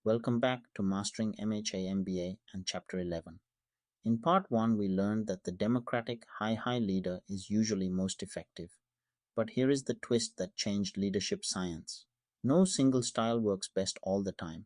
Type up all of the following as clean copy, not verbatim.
Welcome back to Mastering MHA MBA and Chapter 11. In Part 1, we learned that the democratic high leader is usually most effective. But here is the twist that changed leadership science. No single style works best all the time.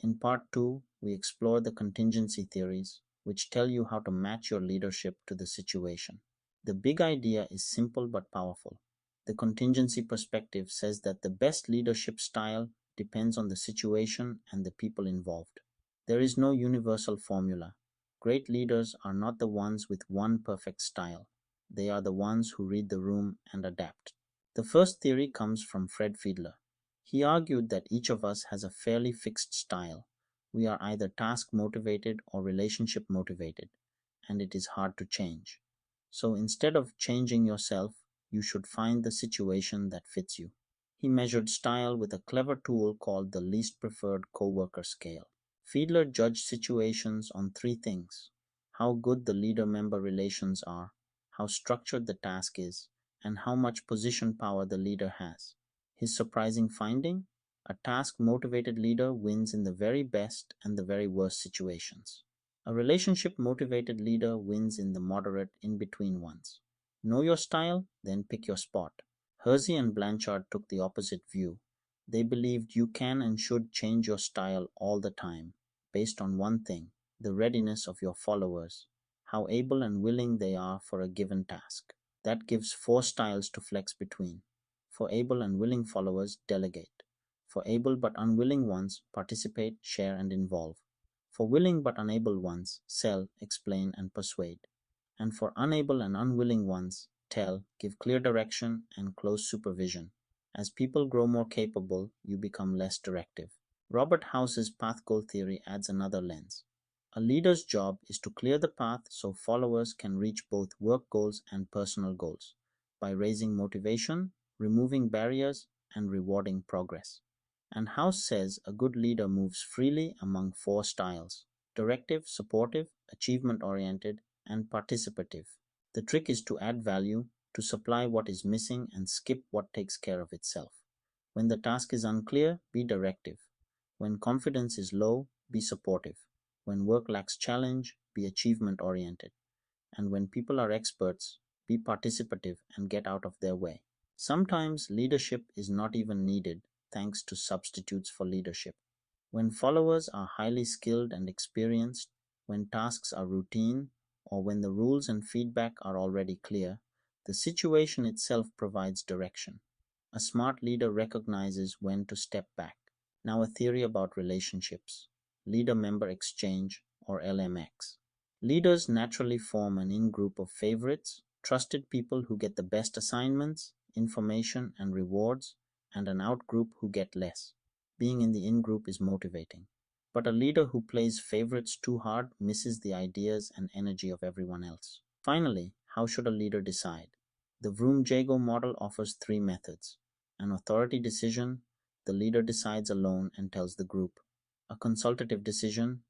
In Part 2, we explore the contingency theories, which tell you how to match your leadership to the situation. The big idea is simple but powerful. The contingency perspective says that the best leadership style depends on the situation and the people involved. There is no universal formula. Great leaders are not the ones with one perfect style. They are the ones who read the room and adapt. The first theory comes from Fiedler. He argued that each of us has a fairly fixed style. We are either task motivated or relationship motivated, and it is hard to change. So instead of changing yourself, you should find the situation that fits you. He measured style with a clever tool called the least preferred coworker scale. Fiedler judged situations on three things: how good the leader-member relations are, how structured the task is, and how much position power the leader has. His surprising finding? A task-motivated leader wins in the very best and the very worst situations. A relationship-motivated leader wins in the moderate in-between ones. Know your style, then pick your spot. Hersey and Blanchard took the opposite view. They believed you can and should change your style all the time, based on one thing: the readiness of your followers, how able and willing they are for a given task. That gives four styles to flex between. For able and willing followers, delegate. For able but unwilling ones, participate, share, and involve. For willing but unable ones, sell, explain, and persuade. And for unable and unwilling ones, tell, give clear direction, and close supervision. As people grow more capable, you become less directive. Robert House's path goal theory adds another lens. A leader's job is to clear the path so followers can reach both work goals and personal goals, by raising motivation, removing barriers, and rewarding progress. And House says a good leader moves freely among four styles: directive, supportive, achievement-oriented, and participative. The trick is to add value, to supply what is missing and skip what takes care of itself. When the task is unclear, be directive. When confidence is low, be supportive. When work lacks challenge, be achievement-oriented. And when people are experts, be participative and get out of their way. Sometimes leadership is not even needed, thanks to substitutes for leadership. When followers are highly skilled and experienced, when tasks are routine, or when the rules and feedback are already clear, the situation itself provides direction. A smart leader recognizes when to step back. Now a theory about relationships: leader-member exchange, or LMX. Leaders naturally form an in-group of favorites, trusted people who get the best assignments, information, and rewards, and an out-group who get less. Being in the in-group is motivating. But a leader who plays favorites too hard misses the ideas and energy of everyone else. Finally, how should a leader decide? The Vroom-Jago model offers three methods: an authority decision: the leader decides alone and tells the group. A consultative decision: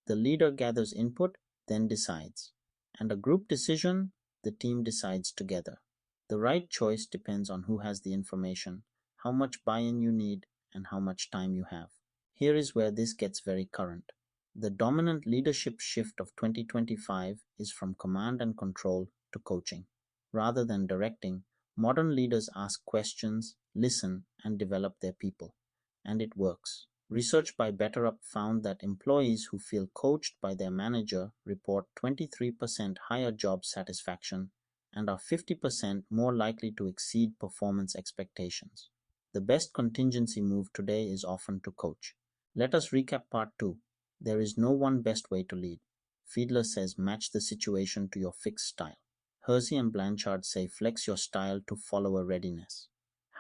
the leader gathers input, then decides. And a group decision: the team decides together. The right choice depends on who has the information, how much buy-in you need, and how much time you have. Here is where this gets very current. The dominant leadership shift of 2025 is from command and control to coaching. Rather than directing, modern leaders ask questions, listen, and develop their people. And it works. Research by BetterUp found that employees who feel coached by their manager report 23% higher job satisfaction and are 50% more likely to exceed performance expectations. The best contingency move today is often to coach. Let us recap Part 2. There is no one best way to lead. Fiedler says match the situation to your fixed style. Hersey and Blanchard say flex your style to follower readiness.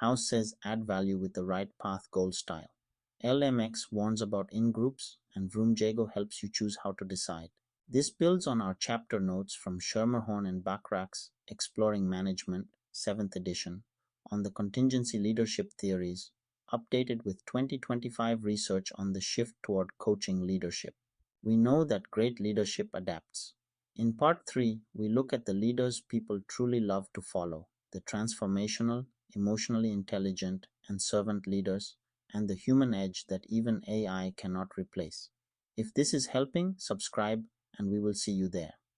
House says add value with the right path goal style. LMX warns about in-groups, and Vroom-Jago helps you choose how to decide. This builds on our chapter notes from Schermerhorn and Bachrach's Exploring Management, 7th edition, on the contingency leadership theories, updated with 2025 research on the shift toward coaching leadership. We know that great leadership adapts. In Part 3, we look at the leaders people truly love to follow: the transformational, emotionally intelligent, and servant leaders, and the human edge that even AI cannot replace. If this is helping, subscribe and we will see you there.